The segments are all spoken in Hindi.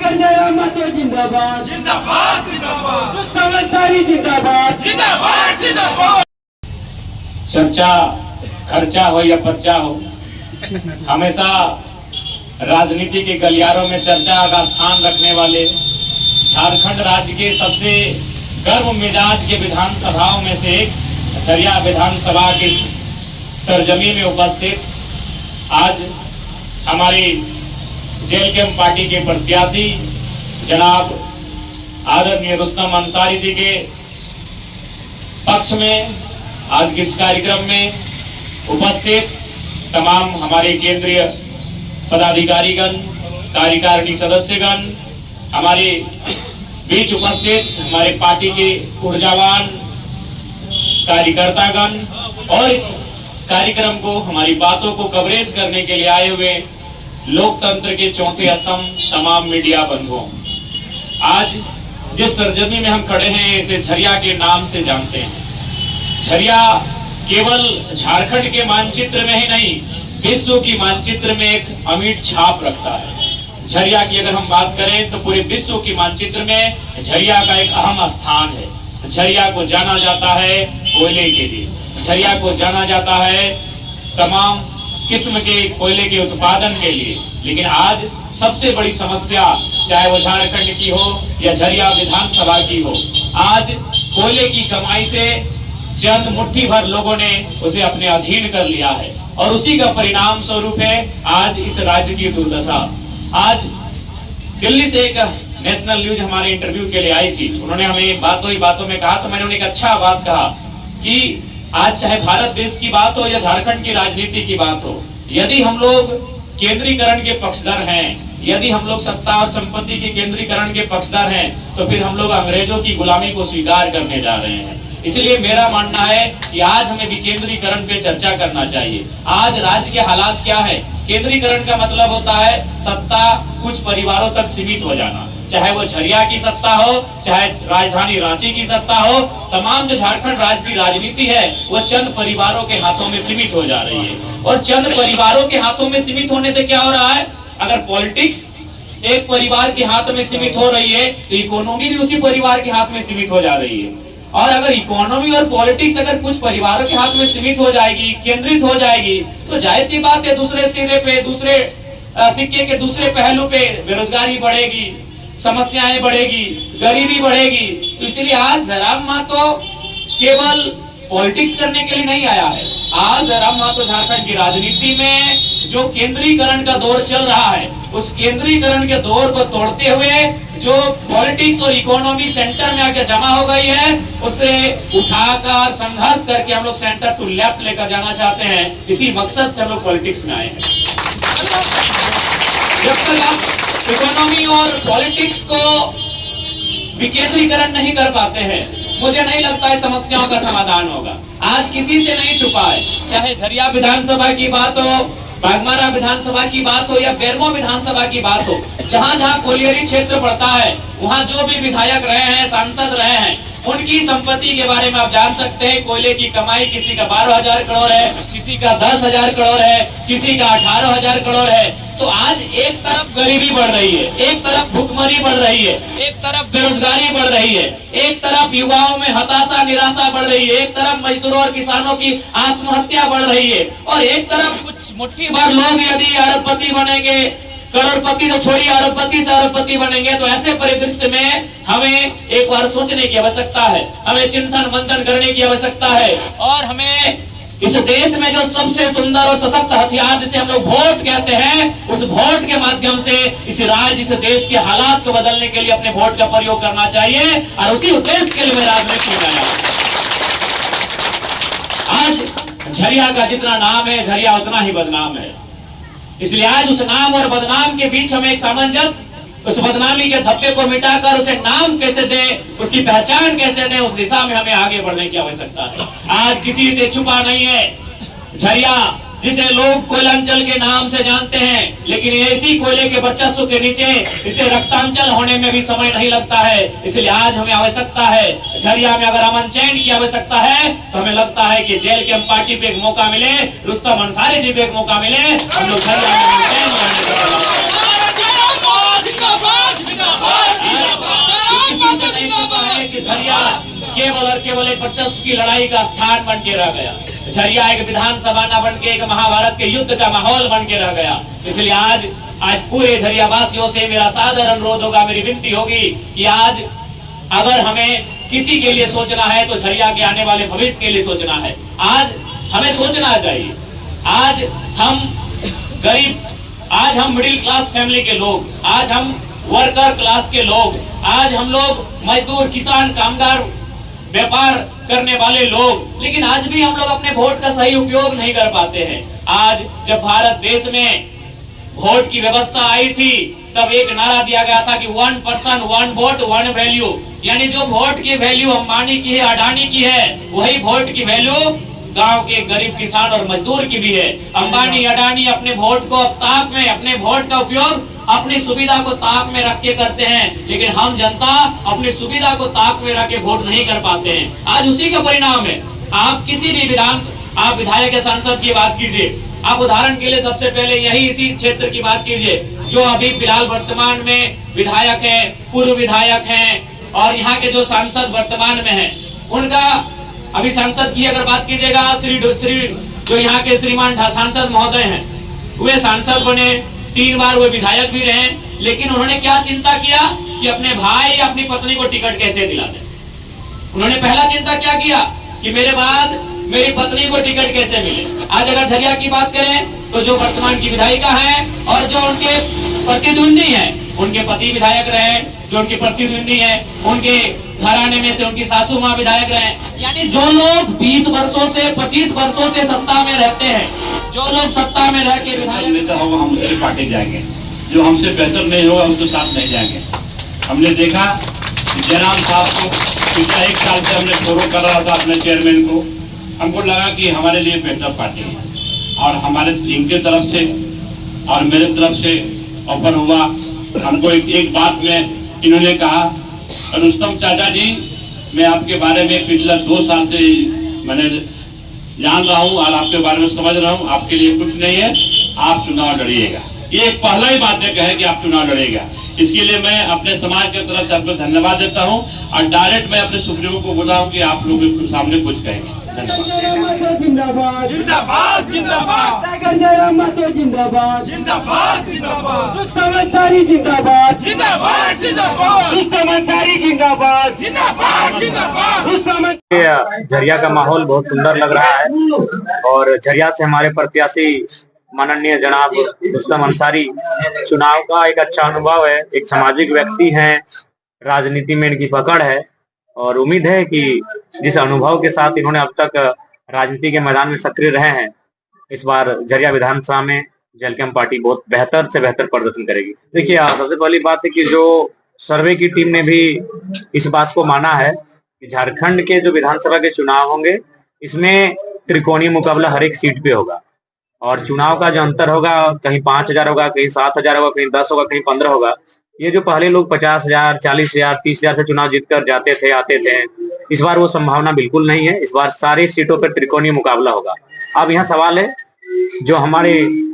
संजय रामातो जिंदाबाद जिंदाबाद जिंदाबाद, रुस्तम अंसारी जिंदाबाद जिंदाबाद जिंदाबाद। चर्चा खर्चा हो या पर्चा हो, हमेशा राजनीति के गलियारों में चर्चा का स्थान रखने वाले झारखंड राज्य के सबसे गर्व मिजाज के विधानसभाओं में से एक झरिया विधानसभा की सरजमी में उपस्थित आज हमारी जेल कैंप पार्टी के प्रत्याशी जनाब आदरणीय रुस्तम अंसारी जी के पक्ष में आज इस कार्यक्रम में उपस्थित तमाम हमारे केंद्रीय पदाधिकारीगण, कार्यकारिणी सदस्यगण, हमारे बीच उपस्थित हमारे पार्टी के ऊर्जावान कार्यकर्तागण और इस कार्यक्रम को, हमारी बातों को कवरेज करने के लिए आए हुए लोकतंत्र के चौथे स्तंभ तमाम मीडिया बंधुओं, आज जिस सरजमी में हम खड़े हैं इसे झरिया के नाम से जानते हैं। झरिया केवल झारखंड के मानचित्र में ही नहीं, विश्व की मानचित्र में एक अमिट छाप रखता है। झरिया की अगर हम बात करें तो पूरे विश्व की मानचित्र में झरिया का एक अहम स्थान है। झरिया को जाना जाता है कोयले के लिए, झरिया को जाना जाता है तमाम किस्म के कोयले के उत्पादन के लिए। लेकिन आज सबसे बड़ी समस्या, चाहे वो झारखंड की हो या झरिया विधानसभा की हो, आज कोयले की कमाई से चंद मुट्ठी भर लोगों ने उसे अपने अधीन कर लिया है और उसी का परिणाम स्वरूप है आज इस राज्य की दुर्दशा। आज दिल्ली से एक नेशनल न्यूज हमारे इंटरव्यू के लिए आई थी, उन्होंने हमें बातों ही बातों में कहा, तो मैंने उन्हें एक अच्छा बात कहा कि आज चाहे भारत देश की बात हो या झारखंड की राजनीति की बात हो, यदि हम लोग केंद्रीकरण के पक्षधर हैं, यदि हम लोग सत्ता और संपत्ति के केंद्रीकरण के पक्षधर हैं, तो फिर हम लोग अंग्रेजों की गुलामी को स्वीकार करने जा रहे हैं। इसलिए मेरा मानना है कि आज हमें विकेंद्रीकरण पे चर्चा करना चाहिए। आज राज्य के हालात क्या है? केंद्रीकरण का मतलब होता है सत्ता कुछ परिवारों तक सीमित हो जाना, चाहे वो झरिया की सत्ता हो, चाहे राजधानी रांची की सत्ता हो, तमाम जो झारखंड राज्य की राजनीति है वो चंद परिवारों के हाथों में सीमित हो जा रही है। और चंद परिवारों के हाथों में सीमित होने से क्या हो रहा है? अगर पॉलिटिक्स एक परिवार के हाथ में सीमित हो रही है तो इकोनॉमी भी उसी परिवार के हाथ में सीमित हो जा रही है। और अगर इकोनॉमी और पॉलिटिक्स अगर कुछ परिवारों के हाथ में सीमित हो जाएगी, केंद्रित हो जाएगी, तो जाहिर सी बात है दूसरे सिरे पे, दूसरे सिक्के के दूसरे पहलू पे बेरोजगारी बढ़ेगी, समस्याएं बढ़ेगी, गरीबी बढ़ेगी। तो इसलिए आज जयराम महतो केवल पॉलिटिक्स करने के लिए नहीं आया है। आज जयराम महतो झारखंड की राजनीति में जो केंद्रीकरण का दौर चल रहा है, उस केंद्रीकरण के दौर को तोड़ते हुए जो पॉलिटिक्स और इकोनॉमी सेंटर में आके जमा हो गई है, उसे उठाकर संघर्ष करके हम लोग सेंटर टू लेफ्ट लेकर जाना चाहते हैं। इसी मकसद से हम लोग पॉलिटिक्स में आए हैं। जब तक आप इकोनॉमी और पॉलिटिक्स को विकेंद्रीकरण नहीं कर पाते हैं, मुझे नहीं लगता है समस्याओं का समाधान होगा। आज किसी से नहीं छुपा है, चाहे झरिया विधानसभा की बात हो, बागमारा विधानसभा की बात हो या बेरमो विधानसभा की बात हो, जहां जहां कोलियरी क्षेत्र पड़ता है वहां जो भी विधायक रहे हैं, सांसद रहे हैं, उनकी संपत्ति के बारे में आप जान सकते हैं। कोयले की कमाई किसी का 12,000 करोड़ है, किसी का 10,000 करोड़ है, किसी का 18,000 करोड़ है। तो आज एक तरफ गरीबी बढ़ रही है, एक तरफ भूखमरी बढ़ रही है, एक तरफ बेरोजगारी बढ़ रही है, एक तरफ युवाओं में हताशा निराशा बढ़ रही है, एक तरफ मजदूरों और किसानों की आत्महत्या बढ़ रही है, और एक तरफ कुछ मुट्ठी भर लोग यदि अरबपति बनेंगे, करोड़पति तो छोड़िए, अरबपति से अरबपति बनेंगे, तो ऐसे परिदृश्य में हमें एक बार सोचने की आवश्यकता है, हमें चिंतन मंथन करने की आवश्यकता है। और हमें इस देश में जो सबसे सुंदर और सशक्त हथियार जिसे हम लोग वोट कहते हैं, उस वोट के माध्यम से इस राज्य, इस देश के हालात को बदलने के लिए अपने वोट का प्रयोग करना चाहिए। और उसी उद्देश्य के लिए मैं राजनीति में आया। आज झरिया का जितना नाम है, झरिया उतना ही बदनाम है। इसलिए आज उस नाम और बदनाम के बीच हमें एक सामंजस्य, उस बदनामी के धब्बे को मिटाकर उसे नाम कैसे दें, उसकी पहचान कैसे दें, उस दिशा में हमें आगे बढ़ने की आवश्यकता है। आज किसी से छुपा नहीं है झरिया, जिसे लोग कोयलांचल के नाम से जानते हैं, लेकिन इसी कोयले के वर्चस्व के नीचे इसे रक्तांचल होने में भी समय नहीं लगता है। इसलिए आज हमें आवश्यकता है, झरिया में अगर अमन चैन की आवश्यकता है तो हमें लगता है कि जेल कैंप पार्टी पे एक मौका मिले, रुस्तम अंसारी जी पे एक मौका मिले, हम लोग झरिया में अमन चैन लाने का केवल एक वर्चस्व की लड़ाई का स्थान बन के रह गया। झरिया एक विधानसभा न बन के एक महाभारत के युद्ध का माहौल बन के रह गया। इसलिए आज पूरे झरिया वासियों से मेरा सादर अनुरोध होगा, मेरी विनती होगी कि आज अगर हमें किसी के लिए सोचना है तो झरिया के आने वाले भविष्य के लिए सोचना है। आज हमें सोचना चाहिए। आज हम गरीब, आज हम मिडिल क्लास फैमिली के लोग, आज हम वर्कर क्लास के लोग, आज हम लोग मजदूर, किसान, कामगार, व्यापार करने वाले लोग, लेकिन आज भी हम लोग अपने वोट का सही उपयोग नहीं कर पाते हैं। आज जब भारत देश में वोट की व्यवस्था आई थी तब एक नारा दिया गया था कि 1 पर्सन 1 वोट 1 वैल्यू, यानी जो वोट की वैल्यू अंबानी की है, अडानी की है, वही वोट की वैल्यू गांव के गरीब किसान और मजदूर की भी है। अंबानी, अडानी अपने वोट को ताक में, अपने वोट का उपयोग अपनी सुविधा को ताक में रख के करते हैं, लेकिन हम जनता अपनी सुविधा को ताक में रख के वोट नहीं कर पाते हैं। आज उसी का परिणाम है। आप किसी भी आप विधायक या सांसद की बात कीजिए, आप उदाहरण के लिए सबसे पहले यही इसी क्षेत्र की बात कीजिए, जो अभी फिलहाल वर्तमान में विधायक है, पूर्व विधायक हैं और यहाँ के जो सांसद वर्तमान में हैं, उनका अभी सांसद की अगर बात कीजिएगा, श्री जो यहाँ के श्रीमान सांसद महोदय हैं, वे सांसद बने, 3 बार वे विधायक भी रहे, लेकिन उन्होंने क्या चिंता किया कि अपने भाई या अपनी पत्नी को टिकट कैसे दिला दें। उन्होंने पहला चिंता क्या किया कि मेरे बाद मेरी पत्नी को टिकट कैसे मिले। आज अगर झरिया की बात करें तो जो वर्तमान की विधायिका है और जो उनके प्रतिद्वंदी हैं, उनके पति विधायक रहे, जो उनके प्रतिद्वंदी हैं, उनके घराने में से उनकी सासू माँ विधायक रहे, यानी जो लोग 20 वर्षों से 25 वर्षों से सत्ता में रहते हैं, जो लोग सत्ता में रह के विधायक होगा, हम उससे पार्टी जाएंगे। जो हमसे बेहतर नहीं होगा उसके साथ नहीं जाएंगे। हमने देखा कि जयराम साहब को पिछले 1 साल से हमने फोरो कर रहा था अपने चेयरमैन को, हमको लगा कि हमारे लिए बेहतर पार्टी है, और हमारे इनके तरफ से और मेरे तरफ से ऑफर हुआ। हमको एक बात में इन्होंने कहा, रुस्तम चाचा जी, मैं आपके बारे में पिछला 2 साल से मैंने जान रहा हूँ और आपके बारे में समझ रहा हूँ, आपके लिए कुछ नहीं है, आप चुनाव लड़िएगा। ये पहला ही बात कहे कि आप चुनाव लड़िएगा। इसके लिए मैं अपने समाज की तरफ से आपको धन्यवाद देता हूँ और डायरेक्ट मैं अपने सुप्रीमो को बोला हूँ कि आप लोगों के सामने कुछ कहेंगे। जिंदाबाद जिंदाबाद जिंदाबाद जिंदाबाद जिंदाबाद जिंदाबाद रुस्तम अंसारी जिंदाबाद जिंदाबाद जिंदाबाद रुस्तम अंसारी जिंदाबाद जिंदाबाद जिंदाबाद रुस्तम झरिया का माहौल बहुत सुंदर लग रहा है और झरिया से हमारे प्रत्याशी माननीय जनाब रुस्तम अंसारी चुनाव का एक अच्छा अनुभव है, एक सामाजिक व्यक्ति हैं, राजनीति में इनकी पकड़ है और उम्मीद है कि जिस अनुभव के साथ इन्होंने अब तक राजनीति के मैदान में सक्रिय रहे हैं, इस बार झरिया विधानसभा में जेएलकेएम पार्टी बहुत बेहतर से बेहतर प्रदर्शन करेगी। देखिए, सबसे पहली बात है कि जो सर्वे की टीम ने भी इस बात को माना है कि झारखंड के जो विधानसभा के चुनाव होंगे, इसमें त्रिकोणीय मुकाबला हर एक सीट पे होगा और चुनाव का जो अंतर होगा, कहीं 5,000 होगा, कहीं 7,000 होगा, कहीं 10 होगा, कहीं 15 होगा। ये जो पहले लोग 50,000, 40,000, 30,000 से चुनाव जीतकर जाते थे, आते थे, इस बार वो संभावना बिल्कुल नहीं है। इस बार सारी सीटों पर त्रिकोणीय मुकाबला होगा। अब यहाँ सवाल है, जो हमारे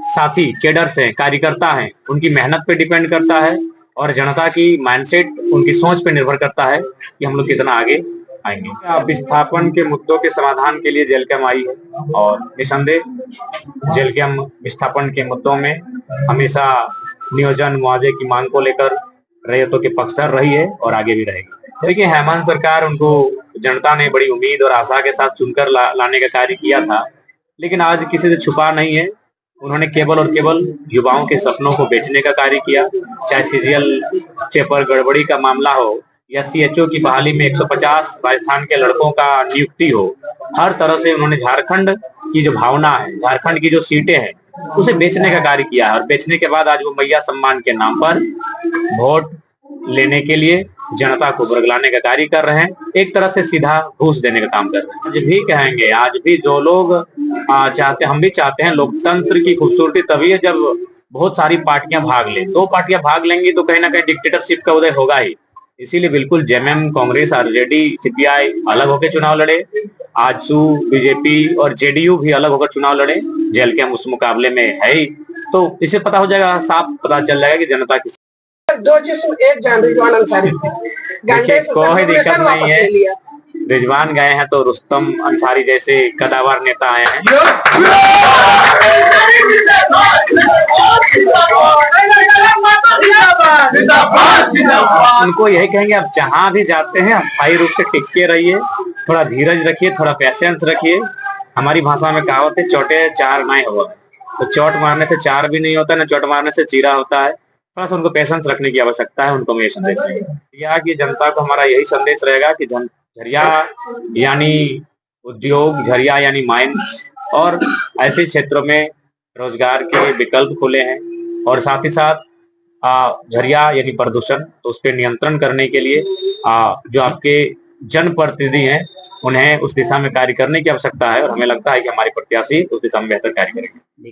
साथी केडर्स हैं, कार्यकर्ता हैं, उनकी मेहनत पे डिपेंड करता है और जनता की माइंडसेट, उनकी सोच पे निर्भर करता है कि हम लोग कितना आगे आएंगे। अब विस्थापन के मुद्दों के समाधान के लिए जेएलकेएम आई है और निसंदेह जेएलकेएम विस्थापन के मुद्दों में हमेशा नियोजन मुआवजे की मांग को लेकर रैयतों के पक्षधर रही है और आगे भी रहेगी। देखिए, हेमंत सरकार, उनको जनता ने बड़ी उम्मीद और आशा के साथ चुनकर लाने का कार्य किया था, लेकिन आज किसी से छुपा नहीं है, उन्होंने केवल और केवल युवाओं के सपनों को बेचने का कार्य किया। चाहे सीजीएल पेपर गड़बड़ी का मामला हो या सीएचओ की बहाली में 150 राजस्थान के लड़कों का नियुक्ति हो, हर तरह से उन्होंने झारखंड की जो भावना है, झारखंड की जो सीटें हैं, उसे बेचने का कार्य किया है और बेचने के बाद आज वो मैया सम्मान के नाम पर वोट लेने के लिए जनता को बरगलाने का कार्य कर रहे हैं, एक तरह से सीधा घूस देने का काम कर रहे हैं। आज भी कहेंगे, आज भी जो लोग चाहते, हम भी चाहते हैं, लोकतंत्र की खूबसूरती तभी है जब बहुत सारी पार्टियां भाग ले। 2 पार्टियां भाग लेंगी तो कहीं ना कहीं डिक्टेटरशिप का उदय होगा ही। इसीलिए बिल्कुल जेएमएम, कांग्रेस, आरजेडी, सीपीआई अलग होकर चुनाव लड़े, आजसू, बीजेपी और जेडीयू भी अलग होकर चुनाव लड़े। जेएलकेएम उस मुकाबले में है ही, तो इसे पता हो जाएगा, साफ पता चल जाएगा कि जनता की 2 जिस्म एक जान, रिजवान अंसारी। देखिए, कोई दिक्कत नहीं है, रिजवान गए हैं तो रुस्तम अंसारी जैसे कदावर नेता आए हैं। उनको यही कहेंगे, आप जहां भी जाते हैं अस्थायी रूप से टिक के रहिए, थोड़ा धीरज रखिए, थोड़ा पेशेंस रखिए। हमारी भाषा में कहावत है, चोटे चार ना हो, तो चोट मारने से चार भी नहीं होता, ना चोट मारने से चीरा होता है। थोड़ा सा उनको पेशेंस रखने की आवश्यकता है। उनको मैं ये संदेश देंगे, यहाँ की जनता को हमारा यही संदेश रहेगा कि झरिया यानी उद्योग, झरिया यानी माइंस, और ऐसे क्षेत्रों में रोजगार के विकल्प खुले हैं। और साथ ही साथ झरिया यानी प्रदूषण, तो उस पर नियंत्रण करने के लिए जो आपके जनप्रतिनिधि हैं उन्हें उस दिशा में कार्य करने की आवश्यकता है। और हमें लगता है कि हमारे प्रत्याशी उस दिशा में बेहतर कार्य करेंगे।